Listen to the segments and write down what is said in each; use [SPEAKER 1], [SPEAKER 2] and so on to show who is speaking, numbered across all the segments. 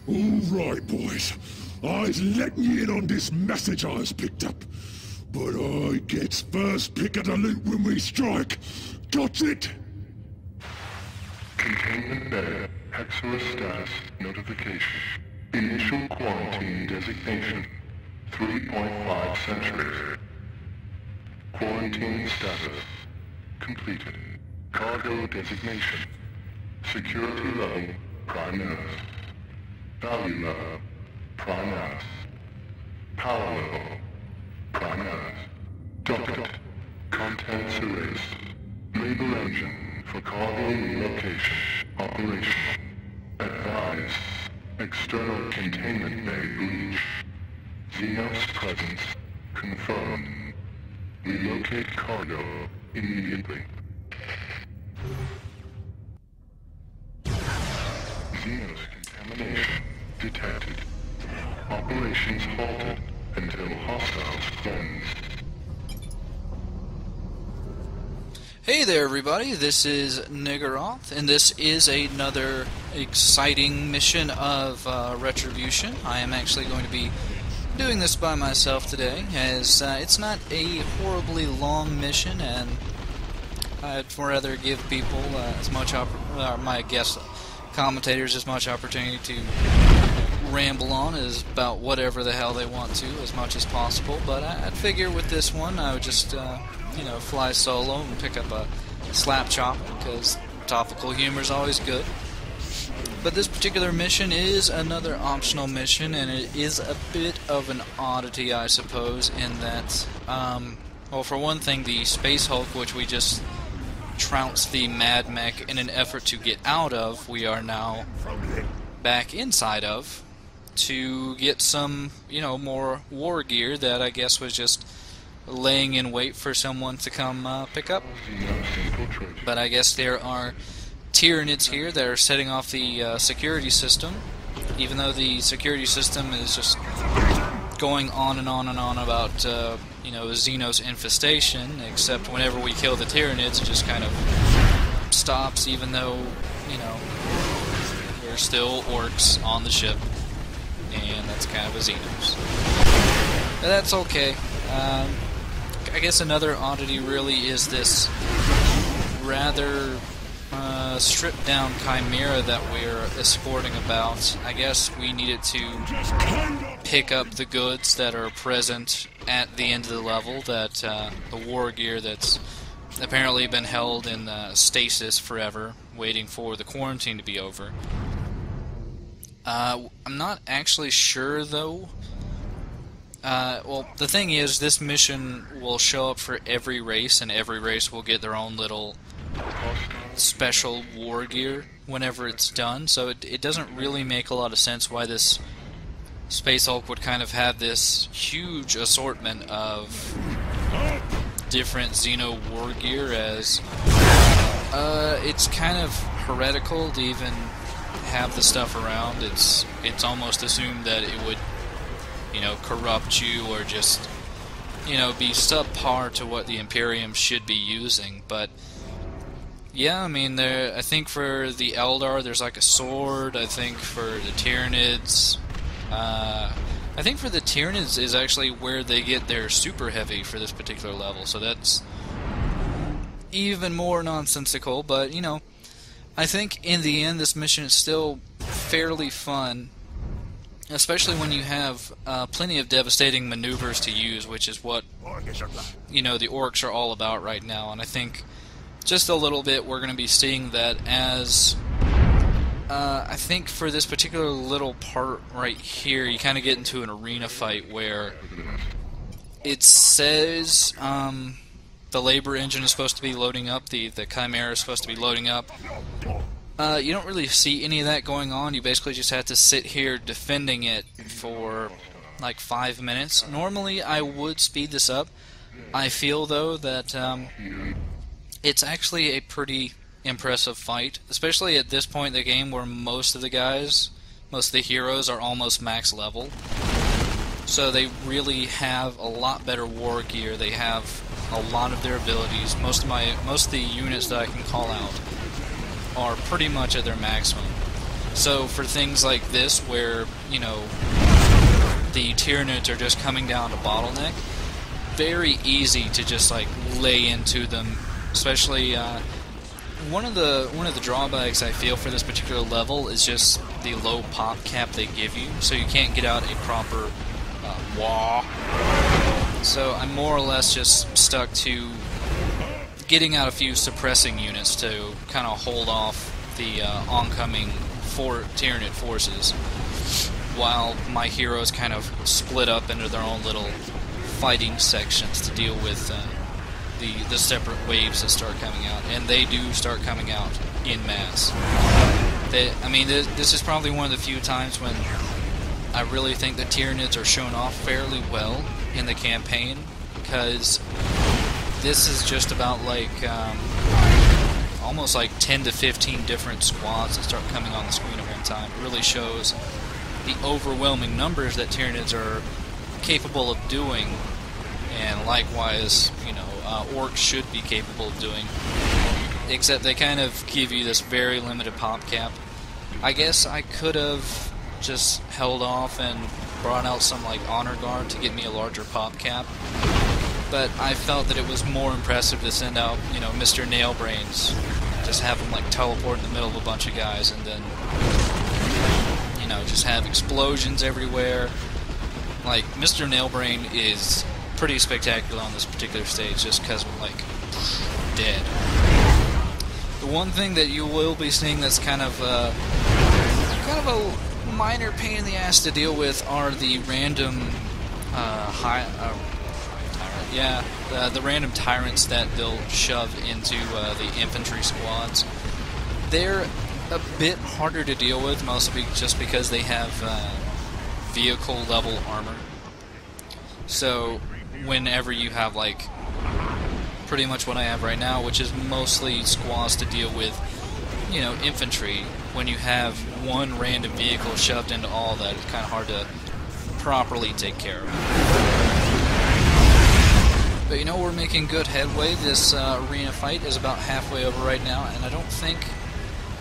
[SPEAKER 1] Alright, boys. I's letting you in on this message I's picked up. But I gets first pick of the loot when we strike. Got it?
[SPEAKER 2] Containment Bay, Hexorus status notification. Initial quarantine designation, 3.5 centuries. Quarantine status completed. Cargo designation. Security level, Prime S. Value level, Prime S. Power level, Prime S. Docket. Contents erased. Label engine for cargo relocation operational. Advise. External containment bay breach. Xenos presence confirmed. Relocate cargo immediately. Xenos contamination detected. Operations halted until hostiles cleansed.
[SPEAKER 3] Hey there everybody, this is Niggeroth, and this is another exciting mission of Retribution. I am actually going to be doing this by myself today, as it's not a horribly long mission, and I'd rather give people as much my guest commentators as much opportunity to ramble on as about whatever the hell they want to as much as possible. But I'd figure with this one I would just fly solo and pick up a slap chop, because topical humor is always good. But this particular mission is another optional mission, and it is a bit of an oddity, I suppose, in that, well, for one thing, the Space Hulk, which we just trounced the Mad Mech in an effort to get out of, we are now back inside of, to get some, more war gear that I guess was just laying in wait for someone to come pick up. But I guess there are Tyranids here that are setting off the security system, even though the security system is just going on and on and on about, Xenos infestation, except whenever we kill the Tyranids, it just kind of stops, even though, there's still Orks on the ship, and that's kind of a Xenos. But that's okay. I guess another oddity really is this rather stripped down Chimera that we're escorting about. I guess we needed to pick up the goods that are present at the end of the level, that the war gear that's apparently been held in stasis forever, waiting for the quarantine to be over. I'm not actually sure though. Well, the thing is, this mission will show up for every race, and every race will get their own little special war gear whenever it's done, so it doesn't really make a lot of sense why this Space Hulk would kind of have this huge assortment of different Xeno war gear, as it's kind of heretical to even have the stuff around. It's almost assumed that it would corrupt you, or just, be subpar to what the Imperium should be using. But yeah, I mean, I think for the Eldar there's like a sword. I think for the Tyranids, I think for the Tyranids is actually where they get their super heavy for this particular level, so that's even more nonsensical. But I think in the end this mission is still fairly fun, especially when you have plenty of devastating maneuvers to use, which is what the Orks are all about right now. And I think just a little bit we're going to be seeing that, as I think for this particular little part right here, you kind of get into an arena fight where it says the labor engine is supposed to be loading up, the Chimera is supposed to be loading up. You don't really see any of that going on. You basically just have to sit here defending it for like 5 minutes. Normally I would speed this up. I feel though that it's actually a pretty impressive fight, especially at this point in the game where most of the heroes are almost max level. So they really have a lot better war gear. They have a lot of their abilities. Most of the units that I can call out are pretty much at their maximum. So for things like this, where, you know, the Tyranids are just coming down to bottleneck, very easy to just like lay into them. Especially one of the drawbacks I feel for this particular level is just the low pop cap they give you, so you can't get out a proper wah. So I'm more or less just stuck to getting out a few suppressing units to kind of hold off the oncoming Tyranid forces, while my heroes kind of split up into their own little fighting sections to deal with the separate waves that start coming out, and they do start coming out in mass. I mean, this is probably one of the few times when I really think the Tyranids are shown off fairly well in the campaign, because this is just about like almost like 10 to 15 different squads that start coming on the screen at one time. It really shows the overwhelming numbers that Tyranids are capable of doing, and likewise, you know, Orks should be capable of doing, except they kind of give you this very limited pop cap. I guess I could have just held off and brought out some like honor guard to get me a larger pop cap, but I felt that it was more impressive to send out, you know, Mr. Nailbrains, just have him like teleport in the middle of a bunch of guys, and then, you know, just have explosions everywhere. Like, Mr. Nailbrain is pretty spectacular on this particular stage, just because we're like dead. The one thing that you will be seeing that's kind of a minor pain in the ass to deal with are the random the random tyrants that they'll shove into the infantry squads. They're a bit harder to deal with, mostly just because they have vehicle level armor. So whenever you have like pretty much what I have right now, which is mostly squads to deal with, you know, infantry, when you have one random vehicle shoved into all that, it's kind of hard to properly take care of. But you know, we're making good headway. This arena fight is about halfway over right now, and I don't think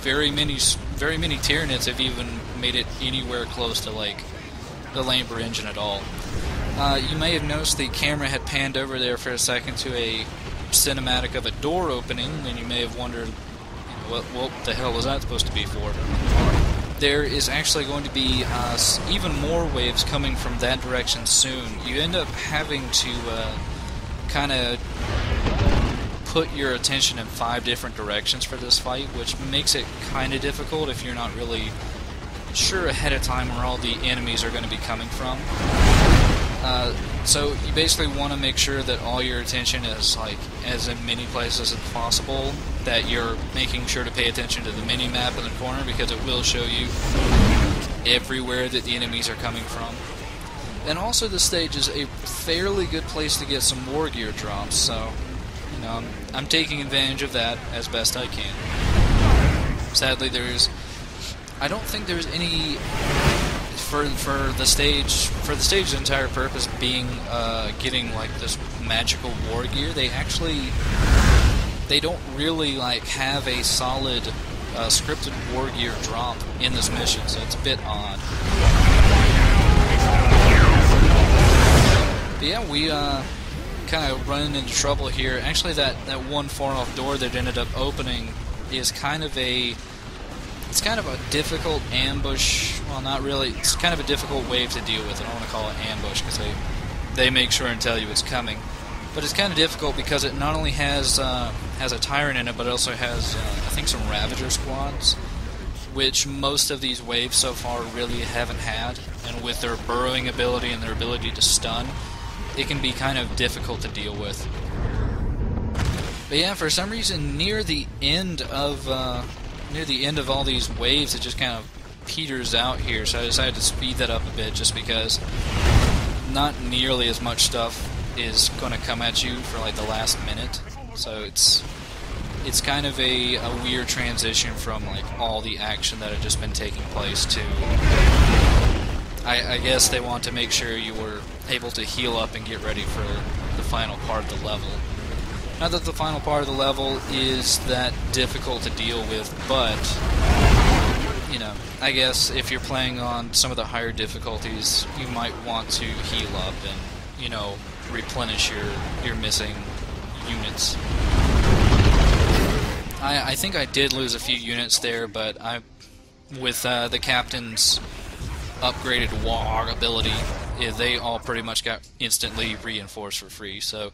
[SPEAKER 3] very many Tyranids have even made it anywhere close to like the Lamber engine at all. You may have noticed the camera had panned over there for a second to a cinematic of a door opening, and you may have wondered, what the hell was that supposed to be for? There is actually going to be even more waves coming from that direction soon. You end up having to kind of put your attention in 5 different directions for this fight, which makes it kind of difficult if you're not really sure ahead of time where all the enemies are going to be coming from. So you basically want to make sure that all your attention is like as in many places as possible, that you're making sure to pay attention to the mini-map in the corner, because it will show you everywhere that the enemies are coming from. And also the stage is a fairly good place to get some war gear drops, so, you know, I'm taking advantage of that as best I can. Sadly, I don't think there's any for the stage's entire purpose being getting like this magical war gear. They don't really like have a solid scripted war gear drop in this mission, so it's a bit odd. But yeah, we kind of running into trouble here. Actually, that one far-off door that ended up opening is kind of a difficult ambush. Well, not really. It's kind of a difficult wave to deal with. I don't want to call it ambush because they make sure and tell you it's coming. But it's kind of difficult because it not only has a tyrant in it, but it also has I think some Ravager squads, which most of these waves so far really haven't had. And with their burrowing ability and their ability to stun, it can be kind of difficult to deal with. But yeah, for some reason, near the end of all these waves, it just kind of peters out here, so I decided to speed that up a bit, just because not nearly as much stuff is going to come at you for like the last minute. So it's kind of a weird transition from like all the action that had just been taking place to, I guess they want to make sure you were able to heal up and get ready for the final part of the level. Not that the final part of the level is that difficult to deal with, but you know, I guess if you're playing on some of the higher difficulties, you might want to heal up and, you know, replenish your missing units. I think I did lose a few units there, but with the captain's upgraded WAR ability, they all pretty much got instantly reinforced for free. So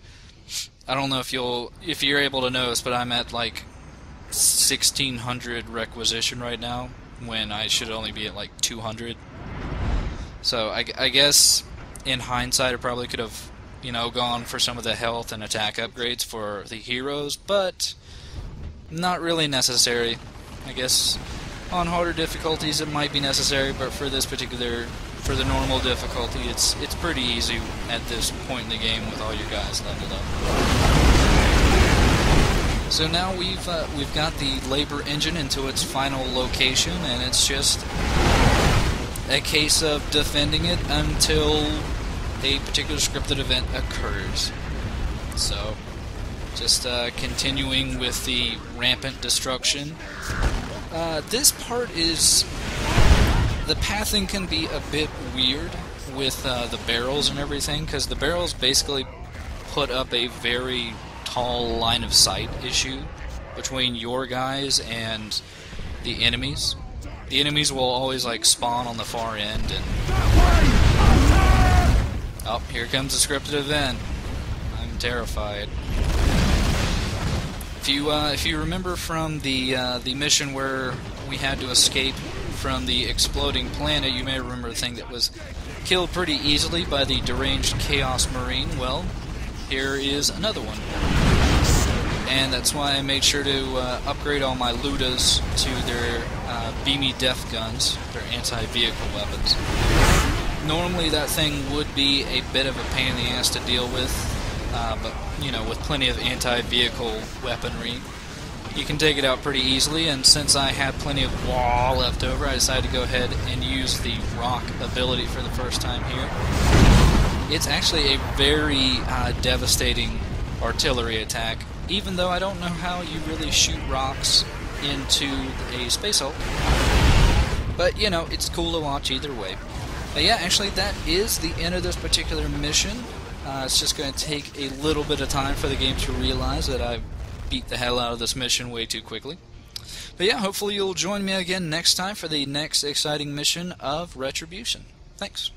[SPEAKER 3] I don't know if you're able to notice, but I'm at like 1,600 requisition right now, when I should only be at like 200. So I guess in hindsight I probably could have, you know, gone for some of the health and attack upgrades for the heroes, but not really necessary. I guess on harder difficulties it might be necessary, but for this particular, for the normal difficulty, it's pretty easy at this point in the game with all your guys leveled up. So now we've got the labor engine into its final location, and it's just a case of defending it until a particular scripted event occurs. So just continuing with the rampant destruction. This part is, the pathing can be a bit weird with the barrels and everything, because the barrels basically put up a very tall line of sight issue between your guys and the enemies. The enemies will always like spawn on the far end, and oh, here comes a scripted event. I'm terrified. If you remember from the mission where we had to escape from the exploding planet, you may remember a thing that was killed pretty easily by the deranged Chaos Marine. Well, here is another one. And that's why I made sure to upgrade all my Ludas to their beamy death guns, their anti-vehicle weapons. Normally that thing would be a bit of a pain in the ass to deal with, but you know, with plenty of anti-vehicle weaponry, you can take it out pretty easily. And since I had plenty of wall left over, I decided to go ahead and use the rock ability for the first time here. It's actually a very devastating artillery attack, even though I don't know how you really shoot rocks into a space hulk. But, you know, it's cool to watch either way. But yeah, actually that is the end of this particular mission. It's just going to take a little bit of time for the game to realize that I beat the hell out of this mission way too quickly. But yeah, hopefully you'll join me again next time for the next exciting mission of Retribution. Thanks.